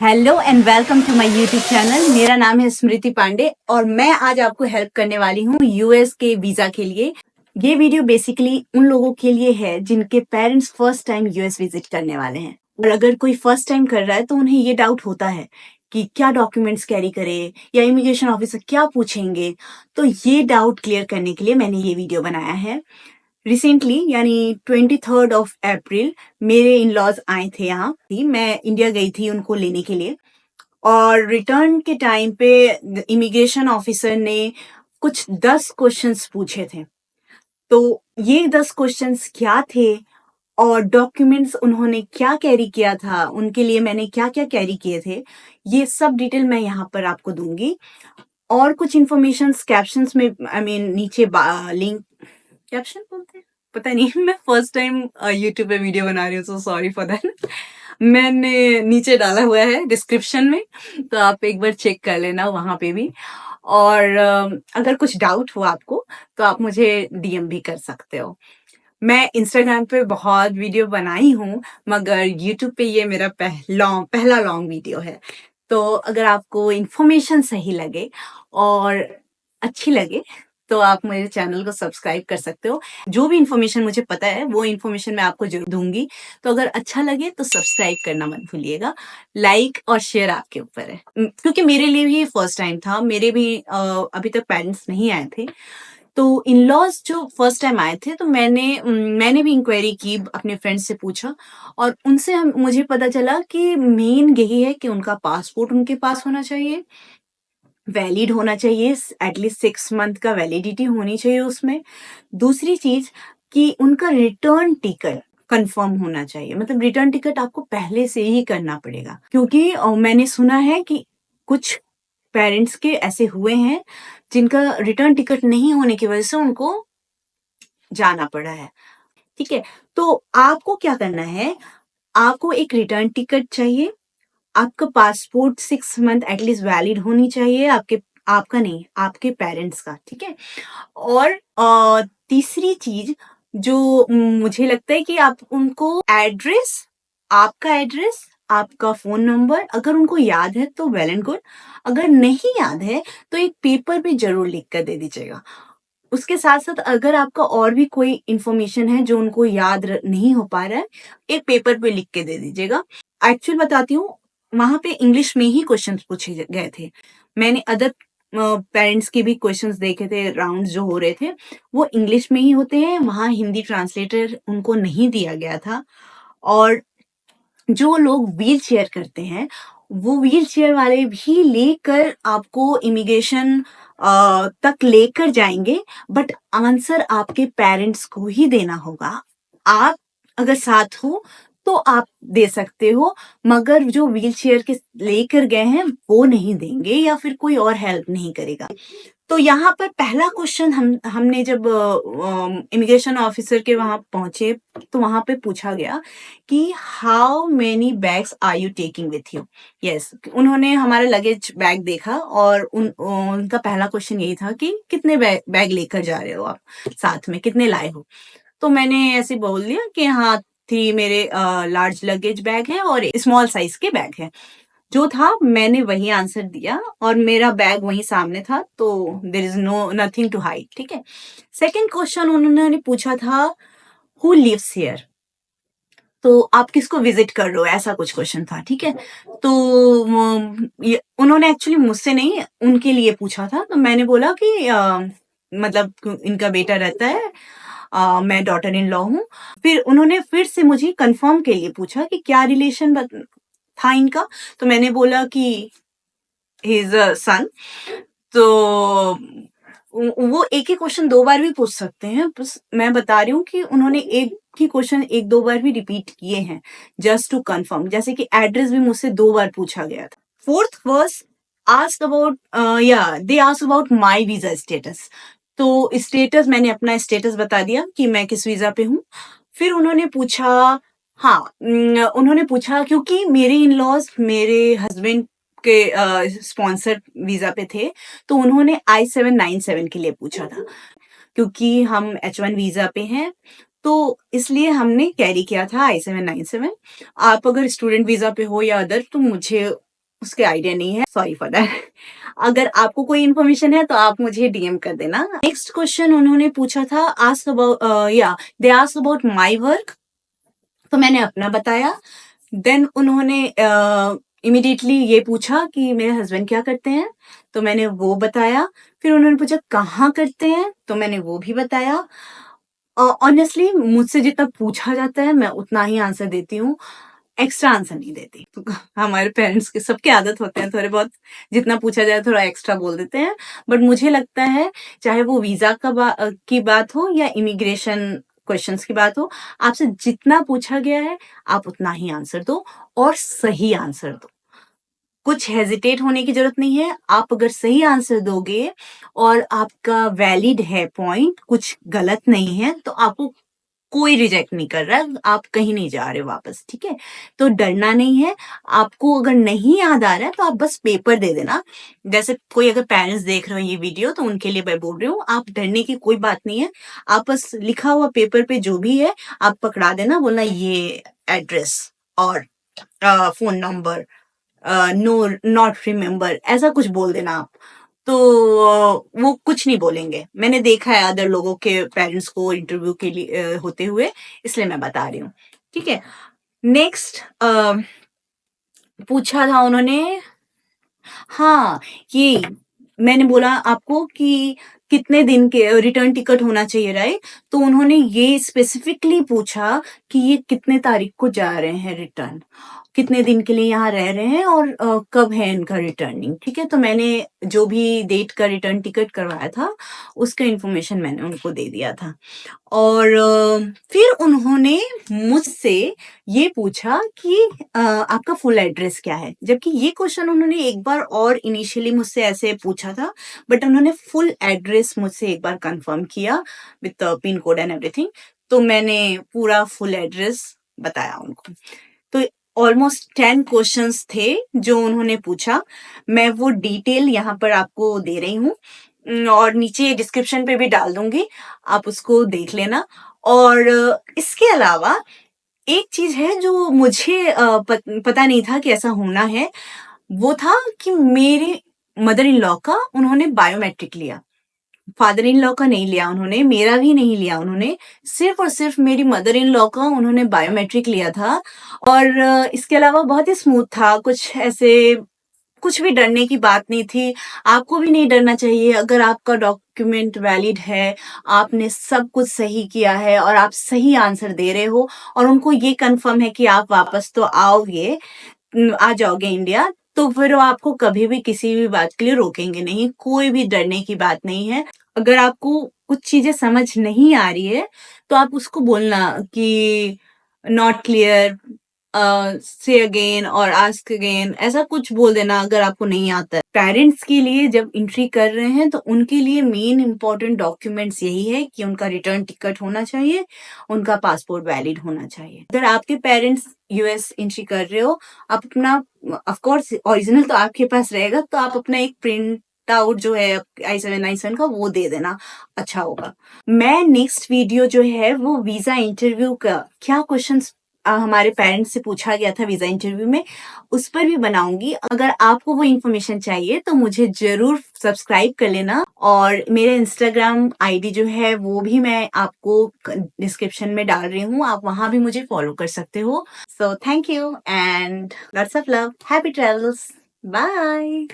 Hello and welcome to my YouTube channel. मेरा नाम है स्मृति पांडे और मैं आज आपको हेल्प करने वाली हूँ यूएस के वीजा के लिए। ये वीडियो बेसिकली उन लोगों के लिए है जिनके parents first time US visit करने वाले हैं। और अगर कोई फर्स्ट टाइम कर रहा है तो उन्हें ये डाउट होता है कि क्या डॉक्यूमेंट्स कैरी करे या इमिग्रेशन ऑफिसर क्या पूछेंगे। तो ये डाउट क्लियर करने के लिए मैंने ये वीडियो बनाया है। रिसेंटली यानी 23 अप्रैल मेरे इन लॉज आए थे यहाँ। मैं इंडिया गई थी उनको लेने के लिए और रिटर्न के टाइम पे इमिग्रेशन ऑफिसर ने कुछ 10 क्वेश्चंस पूछे थे। तो ये 10 क्वेश्चंस क्या थे और डॉक्यूमेंट्स उन्होंने क्या कैरी किया था, उनके लिए मैंने क्या क्या कैरी किए थे, ये सब डिटेल मैं यहाँ पर आपको दूंगी। और कुछ इंफॉर्मेशन कैप्शंस में नीचे लिंक कैप्शन बोलते हैं, पता नहीं मैं फर्स्ट टाइम यूट्यूब पे वीडियो बना रही हूँ, सो सॉरी फॉर दैट। मैंने नीचे डाला हुआ है डिस्क्रिप्शन में, तो आप एक बार चेक कर लेना वहां पे भी। और अगर कुछ डाउट हो आपको तो आप मुझे डीएम भी कर सकते हो। मैं इंस्टाग्राम पे बहुत वीडियो बनाई हूँ मगर यूट्यूब पे ये मेरा पहला लॉन्ग वीडियो है। तो अगर आपको इन्फॉर्मेशन सही लगे और अच्छी लगे तो आप मेरे चैनल को सब्सक्राइब कर सकते हो। जो भी इन्फॉर्मेशन मुझे पता है वो इन्फॉर्मेशन मैं आपको जरूर दूंगी। तो अगर अच्छा लगे तो सब्सक्राइब करना मत भूलिएगा। लाइक और शेयर आपके ऊपर है, क्योंकि मेरे लिए भी ये फर्स्ट टाइम था। मेरे भी अभी तक पेरेंट्स नहीं आए थे। तो इन लॉज जो फर्स्ट टाइम आए थे तो मैंने भी इंक्वायरी की, अपने फ्रेंड्स से पूछा और उनसे मुझे पता चला कि मेन यही है कि उनका पासपोर्ट उनके पास होना चाहिए, वैलिड होना चाहिए, एटलीस्ट 6 मंथ का वैलिडिटी होनी चाहिए उसमें। दूसरी चीज कि उनका रिटर्न टिकट कंफर्म होना चाहिए, मतलब रिटर्न टिकट आपको पहले से ही करना पड़ेगा, क्योंकि मैंने सुना है कि कुछ पेरेंट्स के ऐसे हुए हैं जिनका रिटर्न टिकट नहीं होने की वजह से उनको जाना पड़ा है। ठीक है, तो आपको क्या करना है, आपको एक रिटर्न टिकट चाहिए, आपका पासपोर्ट 6 मंथ एटलीस्ट वैलिड होनी चाहिए, आपका नहीं, आपके पेरेंट्स का। ठीक है, और तीसरी चीज जो मुझे लगता है कि आप उनको एड्रेस, आपका एड्रेस, आपका फोन नंबर अगर उनको याद है तो वेल एंड गुड, अगर नहीं याद है तो एक पेपर पे जरूर लिख कर दे दीजिएगा। उसके साथ साथ अगर आपका और भी कोई इंफॉर्मेशन है जो उनको याद नहीं हो पा रहा है, एक पेपर पे लिख के दे दीजिएगा। एक्चुअल बताती हूँ, वहां पे इंग्लिश में ही क्वेश्चन पूछे गए थे। मैंने अदर पेरेंट्स के भी क्वेश्चंस देखे थे, राउंड्स जो हो रहे थे वो इंग्लिश में ही होते हैं, वहां हिंदी ट्रांसलेटर उनको नहीं दिया गया था। और जो लोग व्हील चेयर करते हैं वो व्हील चेयर वाले भी लेकर आपको इमिग्रेशन तक लेकर जाएंगे, बट आंसर आपके पेरेंट्स को ही देना होगा। आप अगर साथ हो तो आप दे सकते हो, मगर जो व्हील चेयर के लेकर गए हैं वो नहीं देंगे या फिर कोई और हेल्प नहीं करेगा। तो यहाँ पर पहला क्वेश्चन हमने जब इमिग्रेशन ऑफिसर के वहां पहुंचे तो वहां पे पूछा गया कि how many bags are you taking with you. Yes, उन्होंने हमारा लगेज बैग देखा और उनका पहला क्वेश्चन यही था कि कितने बैग लेकर जा रहे हो आप, साथ में कितने लाए हो। तो मैंने ऐसे बोल दिया कि हाँ, 3 मेरे लार्ज लगेज बैग है और स्मॉल साइज के बैग है। जो था मैंने वही आंसर दिया और मेरा बैग वहीं सामने था, तो there is nothing to hide. ठीक है, सेकंड क्वेश्चन उन्होंने पूछा था हु लिव्स हियर, तो आप किसको विजिट कर रहे हो, ऐसा कुछ क्वेश्चन था। ठीक है, तो उन्होंने एक्चुअली मुझसे नहीं उनके लिए पूछा था, तो मैंने बोला कि मतलब इनका बेटा रहता है, मैं डॉटर इन लॉ हूँ। फिर उन्होंने फिर से मुझे कंफर्म के लिए पूछा कि क्या रिलेशन था इनका, तो मैंने बोला कि ही इज अ सन। तो वो एक ही क्वेश्चन 2 बार भी पूछ सकते हैं, बस मैं बता रही हूँ कि उन्होंने एक ही क्वेश्चन 1-2 बार भी रिपीट किए हैं जस्ट टू कंफर्म। जैसे कि एड्रेस भी मुझसे 2 बार पूछा गया था। Fourth was ask about they ask about my visa status. तो स्टेटस, मैंने अपना स्टेटस बता दिया कि मैं किस वीजा पे हूँ। फिर उन्होंने पूछा, हाँ, उन्होंने पूछा क्योंकि मेरे इन लॉज मेरे हस्बैंड के स्पॉन्सर वीजा पे थे, तो उन्होंने I-797 के लिए पूछा था। क्योंकि हम H1 वीजा पे हैं तो इसलिए हमने कैरी किया था I-797। आप अगर स्टूडेंट वीजा पे हो या अदर तो मुझे उसके आइडिया नहीं है, सॉरी फॉर दैट। अगर आपको कोई इन्फॉर्मेशन है तो आप मुझे डीएम कर देना। नेक्स्ट क्वेश्चन उन्होंने पूछा था, ask about they ask about my work, तो मैंने अपना बताया। देन उन्होंने इमीडिएटली ये पूछा कि मेरे हस्बैंड क्या करते हैं, तो मैंने वो बताया। फिर उन्होंने पूछा कहाँ करते हैं, तो मैंने वो भी बताया। ऑनेस्टली मुझसे जितना पूछा जाता है मैं उतना ही आंसर देती हूँ, एक्स्ट्रा आंसर नहीं देती। तो हमारे पेरेंट्स के सबके आदत होते हैं थोड़े बहुत, जितना पूछा जाए थोड़ा एक्स्ट्रा बोल देते हैं। बट मुझे लगता है चाहे वो वीजा की बात हो या इमिग्रेशन क्वेश्चंस की बात हो, आपसे जितना पूछा गया है आप उतना ही आंसर दो और सही आंसर दो। कुछ हेजिटेट होने की जरूरत नहीं है। आप अगर सही आंसर दोगे और आपका वैलिड है पॉइंट, कुछ गलत नहीं है, तो आपको कोई रिजेक्ट नहीं कर रहा है, आप कहीं नहीं जा रहे वापस, ठीक है। तो डरना नहीं है। आपको अगर नहीं याद आ रहा है तो आप बस पेपर दे देना। जैसे कोई अगर पेरेंट्स देख रहे हो ये वीडियो तो उनके लिए मैं बोल रही हूँ, आप डरने की कोई बात नहीं है। आप बस लिखा हुआ पेपर पे जो भी है आप पकड़ा देना, बोलना ये एड्रेस और phone number, no not remember, ऐसा कुछ बोल देना आप। तो वो कुछ नहीं बोलेंगे। मैंने देखा है अदर लोगों के पेरेंट्स को इंटरव्यू के लिए होते हुए, इसलिए मैं बता रही हूँ, ठीक है। नेक्स्ट पूछा था उन्होंने, हाँ, ये मैंने बोला आपको कि कितने दिन के रिटर्न टिकट होना चाहिए, राइट। तो उन्होंने ये स्पेसिफिकली पूछा कि ये कितने तारीख को जा रहे हैं रिटर्न, कितने दिन के लिए यहाँ रह रहे हैं और कब है इनका रिटर्निंग, ठीक है। तो मैंने जो भी डेट का रिटर्न टिकट करवाया था उसका इंफॉर्मेशन मैंने उनको दे दिया था। और फिर उन्होंने मुझसे ये पूछा कि आपका फुल एड्रेस क्या है, जबकि ये क्वेश्चन उन्होंने एक बार और इनिशियली मुझसे ऐसे पूछा था, बट उन्होंने फुल एड्रेस मुझसे एक बार कंफर्म किया with pin code and everything. तो मैंने पूरा फुल एड्रेस बताया उनको। तो ऑलमोस्ट 10 क्वेश्चंस थे जो उन्होंने पूछा। मैं वो डिटेल यहाँ पर आपको दे रही हूँ और नीचे डिस्क्रिप्शन पे भी डाल दूंगी, आप उसको देख लेना। और इसके अलावा एक चीज है जो मुझे पता नहीं था कि ऐसा होना है, वो था कि मेरे मदर इन लॉ का उन्होंने बायोमेट्रिक लिया। फादर इन लॉ का नहीं लिया उन्होंने, मेरा भी नहीं लिया उन्होंने, सिर्फ और सिर्फ मेरी मदर इन लॉ का उन्होंने बायोमेट्रिक लिया था। और इसके अलावा बहुत ही स्मूथ था, कुछ ऐसे कुछ भी डरने की बात नहीं थी। आपको भी नहीं डरना चाहिए। अगर आपका डॉक्यूमेंट वैलिड है, आपने सब कुछ सही किया है और आप सही आंसर दे रहे हो और उनको ये कंफर्म है कि आप वापस तो आओगे, आ जाओगे इंडिया, तो फिर वो आपको कभी भी किसी भी बात के लिए रोकेंगे नहीं। कोई भी डरने की बात नहीं है। अगर आपको कुछ चीजें समझ नहीं आ रही है तो आप उसको बोलना कि नॉट क्लियर, से अगेन और आस्क अगेन, ऐसा कुछ बोल देना अगर आपको नहीं आता है। पेरेंट्स के लिए जब एंट्री कर रहे हैं तो उनके लिए मेन इंपॉर्टेंट डॉक्यूमेंट्स यही है कि उनका रिटर्न टिकट होना चाहिए, उनका पासपोर्ट वैलिड होना चाहिए। अगर आपके पेरेंट्स यूएस एंट्री कर रहे हो, आप अपना, ऑफ कोर्स ओरिजिनल तो आपके पास रहेगा, तो आप अपना एक प्रिंट आउट जो है I-797 का वो दे देना, अच्छा होगा। मैं नेक्स्ट वीडियो जो है वो वीजा इंटरव्यू का क्या क्वेश्चंस हमारे पेरेंट्स से पूछा गया था वीजा इंटरव्यू में, उस पर भी बनाऊंगी। अगर आपको वो इन्फॉर्मेशन चाहिए तो मुझे जरूर सब्सक्राइब कर लेना। और मेरे इंस्टाग्राम आईडी जो है वो भी मैं आपको डिस्क्रिप्शन में डाल रही हूँ, आप वहां भी मुझे फॉलो कर सकते हो। So thank you and lots of love, happy travels, bye.